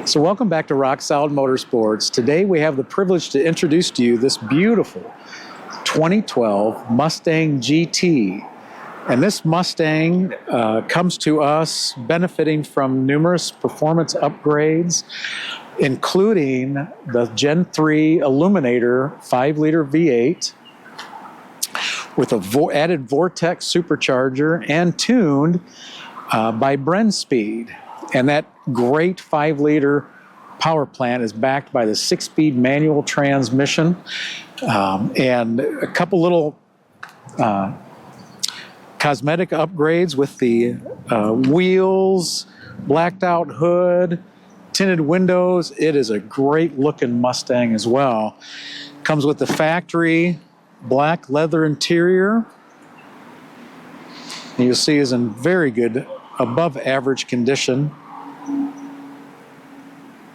So welcome back to Rock Solid Motorsports. Today we have the privilege to introduce to you this beautiful 2012 Mustang GT. And this Mustang comes to us benefiting from numerous performance upgrades, including the Gen 3 Aluminator 5-liter V8 with a added Vortech Supercharger and tuned by Brenspeed. And that great 5-liter power plant is backed by the 6-speed manual transmission and a couple little cosmetic upgrades with the wheels, blacked out hood, tinted windows. It is a great looking Mustang as well. Comes with the factory black leather interior. And you'll see is in very good, above average condition.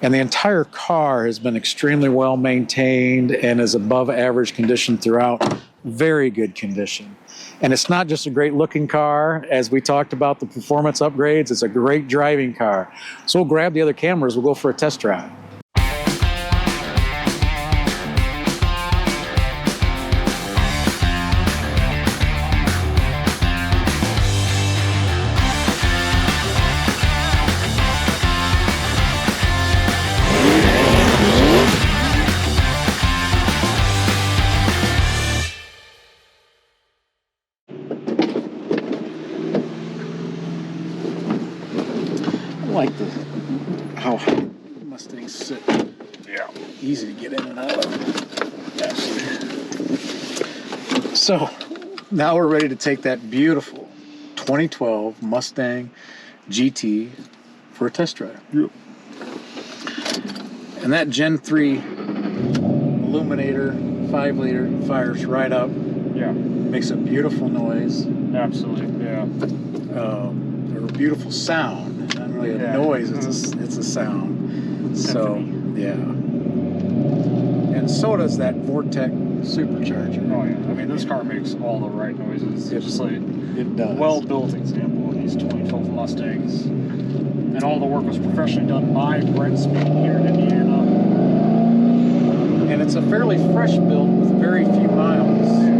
And the entire car has been extremely well maintained and is above average condition throughout. Very good condition. And it's not just a great looking car. As we talked about the performance upgrades, it's a great driving car. So we'll grab the other cameras, we'll go for a test drive. I like how Mustangs sit. Yeah. Easy to get in and out of. Absolutely. So now we're ready to take that beautiful 2012 Mustang GT for a test drive. Yep. And that Gen 3 Aluminator 5-liter fires right up. Yeah. Makes a beautiful noise. Absolutely. Yeah. Or a beautiful sound. Not really a noise, it's a sound. So, yeah. And so does that Vortech Supercharger. Oh, yeah. I mean, this car makes all the right noises. It's just like it does. Well-built example of these 2012 Mustangs. And all the work was professionally done by Brenspeed here in Indiana. And it's a fairly fresh build with very few miles.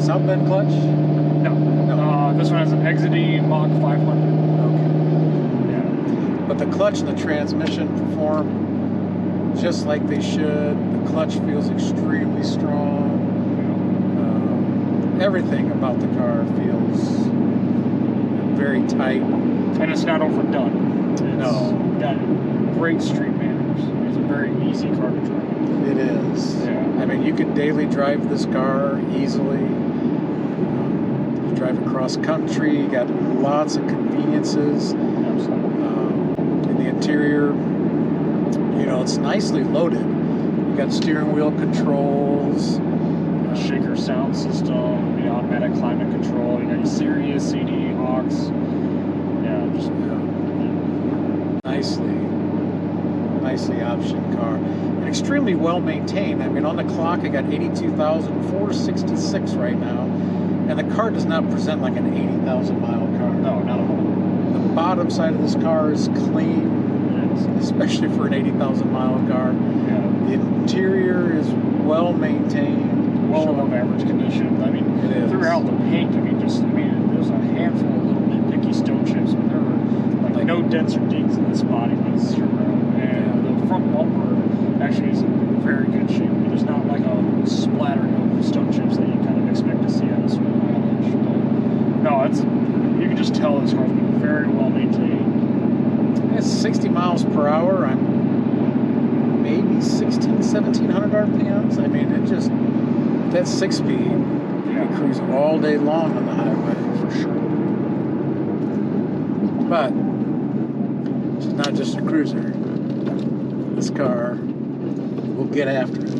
Southbend clutch? No. This one has an XD Mach 500. Okay. Yeah. But the clutch and the transmission perform just like they should. The clutch feels extremely strong. Everything about the car feels very tight. And it's not overdone. It's got great street manners. It's a very easy car to drive. It is. Yeah. I mean, you can daily drive this car easily. You drive across country. You got lots of conveniences. In the interior, you know, it's nicely loaded. You got steering wheel controls, shaker sound system, the automatic climate control. You got your Sirius CD aux. Yeah, just nicely optioned car. And extremely well maintained. I mean, on the clock, I got 82,466 right now. And the car does not present like an 80,000 mile car. No, not at all. The bottom side of this car is clean, especially for an 80,000 mile car. Yeah. The interior is well maintained. Well above average condition. I mean, throughout the paint, there's a handful of little nitpicky stone chips, but there were like no dents or dings in this body when it's around. And the front bumper actually is in very good shape. There's not like a splattering of stone chips that you kind of expect to see on a small mileage. No, you can just tell this car's been very well maintained. It's 60 miles per hour. I'm maybe 1,700 RPMs. I mean, it just, that 6-speed, you cruise all day long on the highway for sure. But it's not just a cruiser. This car get after it.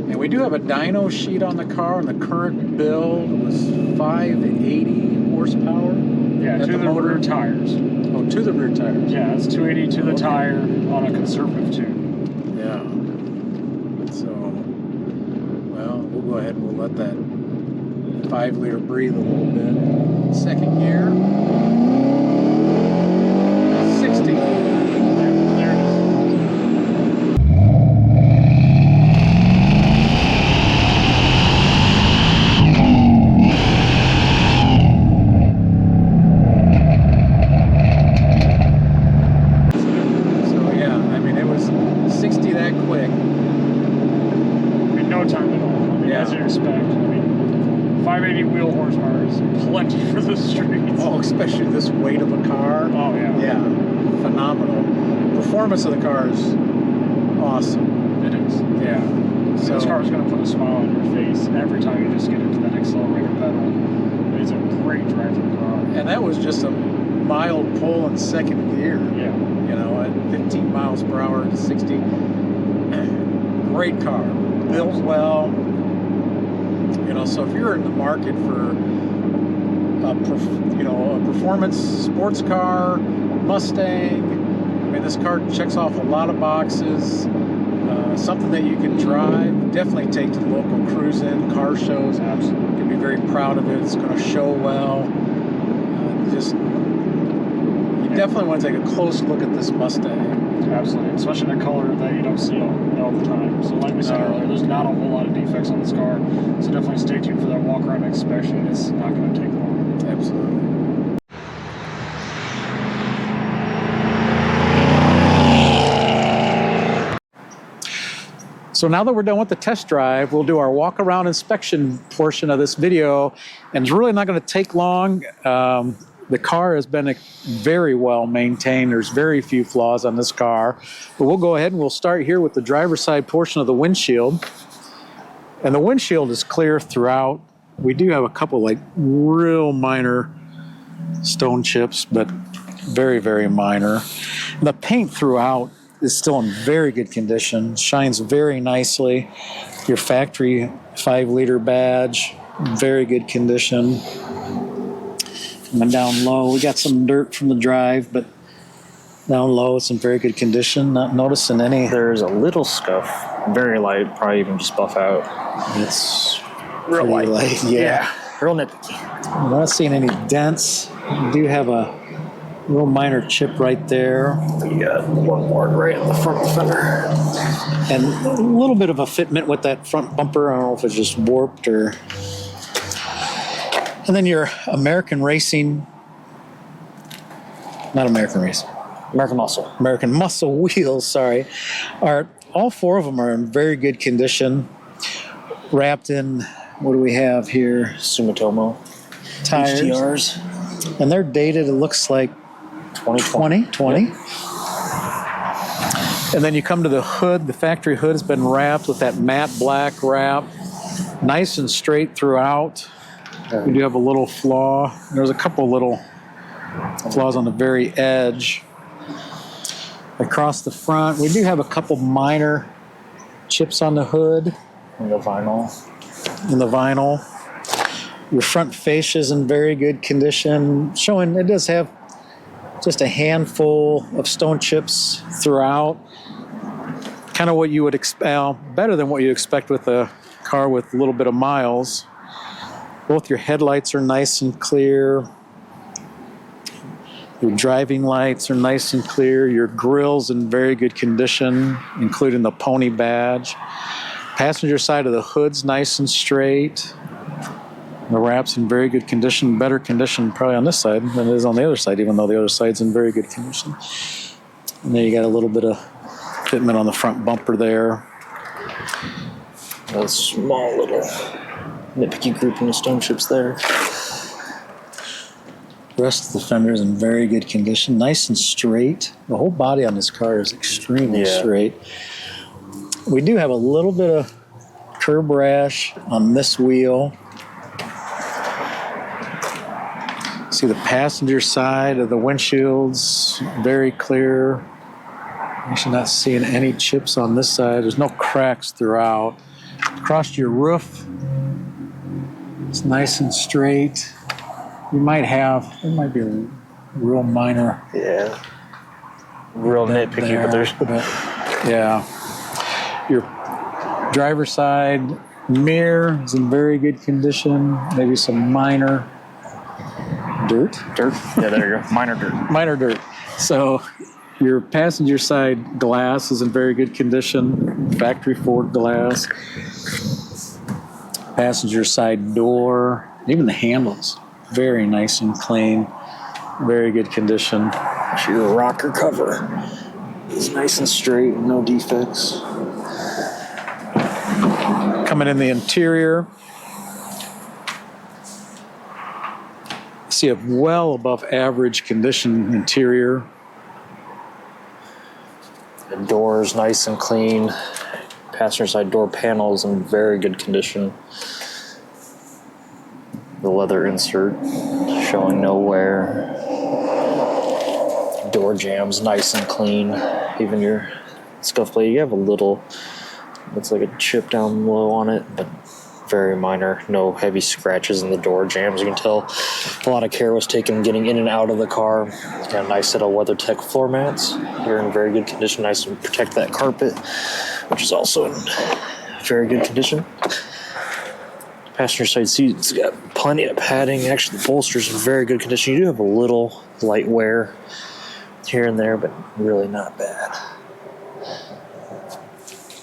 And we do have a dyno sheet on the car, and the current build was 580 horsepower. Yeah, to the rear tires. Oh, to the rear tires. Yeah, it's 280 to the tire on a conservative tune. Yeah. So, well, we'll go ahead and we'll let that 5-liter breathe a little bit. Second gear. 60. There it is. So yeah, I mean it was 60 that quick. In no time at all. I mean, Yeah. as you expect. I mean, 580 wheel horsepower is plenty for the streets. Oh, especially this weight of a car. Oh, yeah. Yeah, phenomenal. Performance of the car is awesome. It is. Yeah. So this car is going to put a smile on your face every time you just get into that accelerator pedal. It's a great driving car. And that was just a mild pull in second gear. Yeah. You know, at 15 miles per hour to 60. Great car. Built well. You know, so if you're in the market for a performance sports car, Mustang, I mean, this car checks off a lot of boxes. Something that you can drive. Definitely take to the local cruise-in car shows. Absolutely. You can be very proud of it. It's going to show well. You definitely want to take a close look at this Mustang. Absolutely. Especially in a color that you don't see all the time. So like we said earlier, there's not a whole lot of defects on this car. So definitely stay tuned for that walk-around inspection. It's not going to take long. Absolutely. So now that we're done with the test drive, we'll do our walk-around inspection portion of this video, and it's really not going to take long. The car has been very well maintained. There's very few flaws on this car, but we'll go ahead and we'll start here with the driver's side portion of the windshield. And the windshield is clear throughout. We do have a couple like real minor stone chips, but very, very minor. And the paint throughout is still in very good condition, shines very nicely. Your factory 5-liter badge, very good condition. And down low, we got some dirt from the drive, but down low it's in very good condition. Not noticing any. There's a little scuff, very light, probably even just buff out. It's Real pretty light. Yeah. Real nitpicky. I'm not seeing any dents. You do have a real minor chip right there. You got one more right in the front fender. And a little bit of a fitment with that front bumper. I don't know if it's just warped or... And then your American Muscle wheels, sorry. All four of them are in very good condition. Wrapped in, what do we have here? Sumitomo Tires. HDRs. And they're dated, it looks like 2020. Yep. And then you come to the hood. The factory hood has been wrapped with that matte black wrap. Nice and straight throughout. We do have a little flaw. There's a couple little flaws on the very edge. Across the front, we do have a couple minor chips on the hood. In the vinyl. Your front fascia is in very good condition, showing it does have just a handful of stone chips throughout. Kind of what you would expect, better than what you expect with a car with a little bit of miles. Both your headlights are nice and clear. Your driving lights are nice and clear. Your grill's in very good condition, including the pony badge. Passenger side of the hood's nice and straight. The wrap's in very good condition, better condition probably on this side than it is on the other side, even though the other side's in very good condition. And then you got a little bit of fitment on the front bumper there. A small little nitpicky grouping of stone chips there. The rest of the fender's in very good condition, nice and straight. The whole body on this car is extremely straight. We do have a little bit of curb rash on this wheel. See the passenger side of the windshields, very clear. Actually not seeing any chips on this side. There's no cracks throughout. Across your roof, it's nice and straight. You might have, it might be a real minor. Yeah. Real nitpicky, there, but there's. Yeah. Your driver's side mirror is in very good condition. Maybe some minor dirt. Dirt? Yeah, there you go. Minor dirt. Minor dirt. So your passenger side glass is in very good condition. Factory Ford glass. Passenger side door, even the handles, very nice and clean. Very good condition. Your rocker cover is nice and straight, no defects. Coming in the interior, see a well above average condition interior. The door's nice and clean. Passenger side door panels in very good condition. The leather insert showing no wear. Door jambs nice and clean. Even your scuff plate, you have a little, looks like a chip down low on it, but very minor. No heavy scratches in the door jambs. You can tell a lot of care was taken getting in and out of the car. Got a nice set of WeatherTech floor mats. They're in very good condition. Nice to protect that carpet, which is also in very good condition. Passenger side seats got plenty of padding. Actually, the bolster's in very good condition. You do have a little light wear here and there, but really not bad.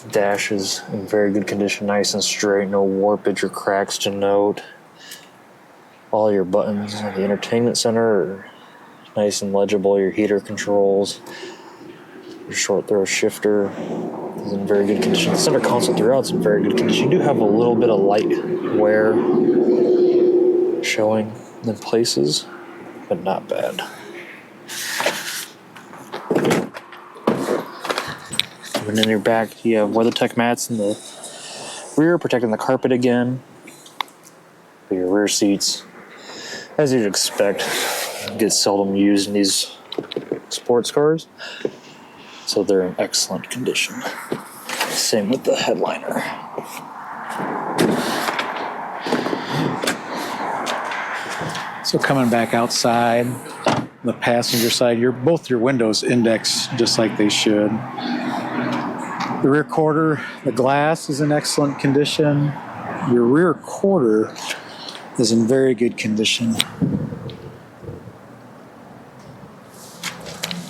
Dash is in very good condition, nice and straight, no warpage or cracks to note. All your buttons in the entertainment center are nice and legible. Your heater controls, your short throw shifter is in very good condition. The center console throughout is in very good condition. You do have a little bit of light wear showing in places, but not bad. And in your back, you have WeatherTech mats in the rear, protecting the carpet again. But your rear seats, as you'd expect, get seldom used in these sports cars, so they're in excellent condition. Same with the headliner. So coming back outside, the passenger side, both your windows index just like they should. The rear quarter, the glass is in excellent condition. Your rear quarter is in very good condition.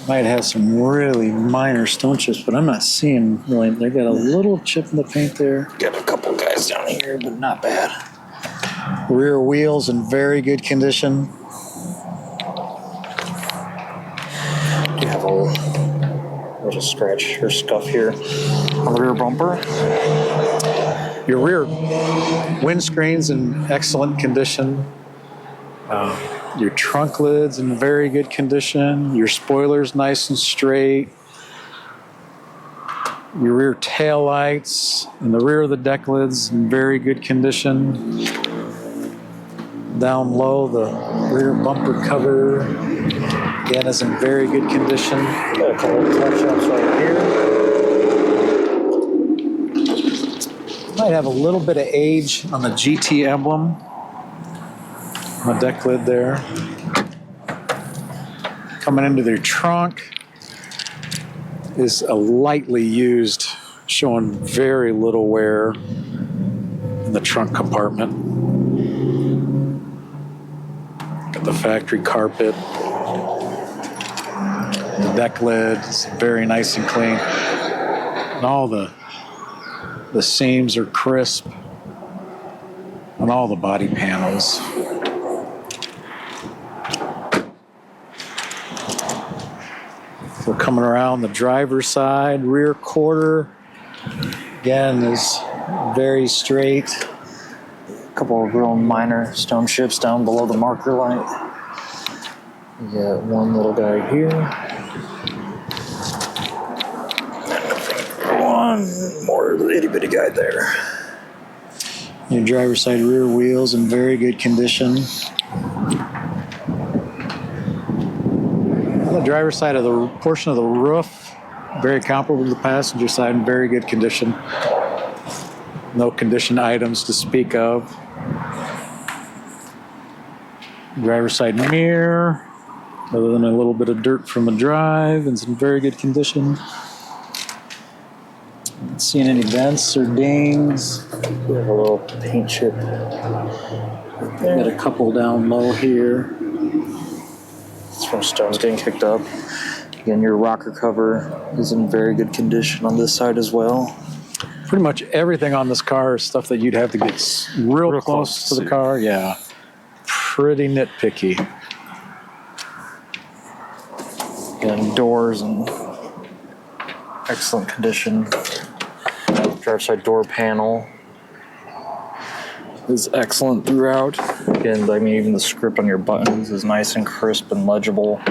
Might have some really minor stone chips, but I'm not seeing really. They got a little chip in the paint there. Got a couple guys down here, but not bad. Rear wheels in very good condition. You have a little scratch or scuff here on the rear bumper. Your rear windscreen's in excellent condition. Your trunk lid's in very good condition. Your spoiler's nice and straight. Your rear tail lights and the rear of the deck lid's in very good condition. Down low, the rear bumper cover again is in very good condition. Got a couple of touch-ups right here. Might have a little bit of age on the GT emblem on the deck lid there. Coming into their trunk is a lightly used, showing very little wear in the trunk compartment. Got the factory carpet. The deck lid is very nice and clean. And all the seams are crisp on all the body panels. So coming around the driver's side, rear quarter, again, is very straight. A couple of real minor stone chips down below the marker light. You got one little guy here. One more itty bitty guy there. Your driver's side rear wheels in very good condition. On the driver's side of the portion of the roof, very comparable to the passenger side, in very good condition. No condition items to speak of. Driver's side mirror, other than a little bit of dirt from the drive, it's in very good condition. Not seeing any dents or dings. We have a little paint chip. Got a couple down low here. It's from stones getting kicked up. Again, your rocker cover is in very good condition on this side as well. Pretty much everything on this car is stuff that you'd have to get real close to the car. Yeah, pretty nitpicky. Again, doors in excellent condition. Driver's side door panel is excellent throughout. Again, I mean, even the script on your buttons is nice and crisp and legible.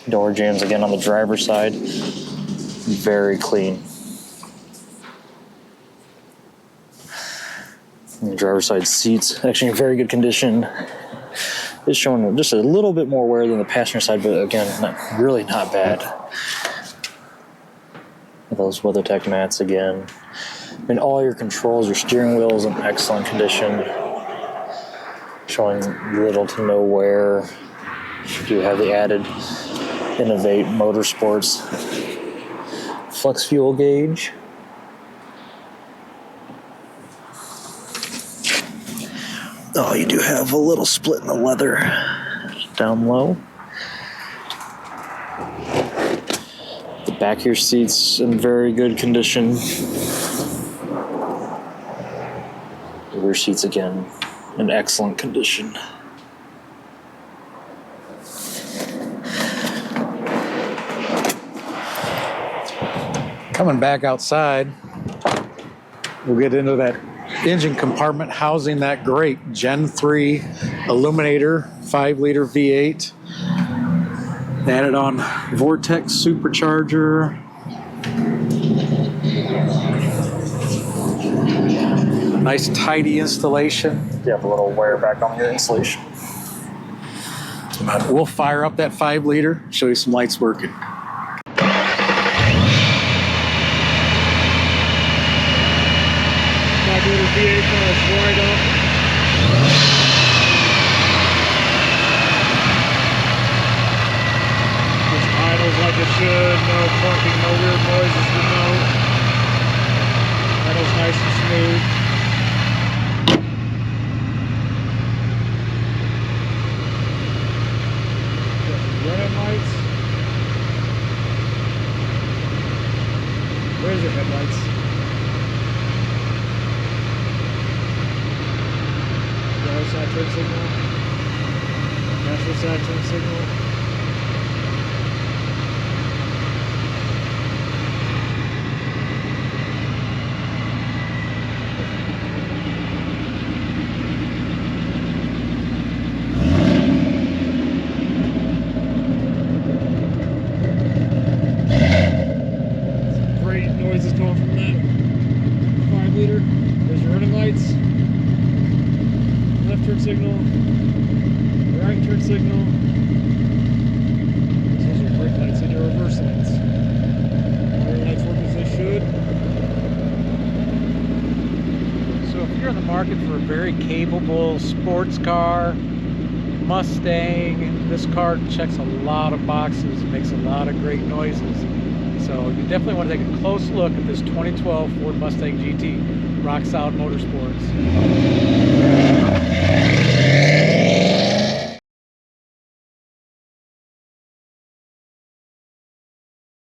Door jambs again on the driver's side, very clean. And the driver's side seats actually in very good condition. It's showing just a little bit more wear than the passenger side, but again, really not bad. Those WeatherTech mats again. And all your controls, your steering wheel is in excellent condition. Showing little to no wear. You do have the added Innovate Motorsports flex fuel gauge. Oh, you do have a little split in the leather down low. The back of your seats in very good condition. The rear seats again in excellent condition. Coming back outside, we'll get into that engine compartment housing that great Gen 3 Aluminator 5-liter V8. Added on Vortech Supercharger. Nice tidy installation. You have a little wear back on your insulation. But we'll fire up that 5-liter, show you some lights working. V8 wide up. Just idles like it should. No clunking, no weird noises to note. Idles nice and smooth. Running lights. Where's your headlights? Side turn signal, natural side turn signal. Some great noises coming from that 5-liter. There's your running lights. Left turn signal, right turn signal. Those are your brake lights and your reverse lights. All your lights work as they should. So if you're in the market for a very capable sports car, Mustang, this car checks a lot of boxes, makes a lot of great noises. So you definitely want to take a close look at this 2012 Ford Mustang GT. Rock Solid Motorsports.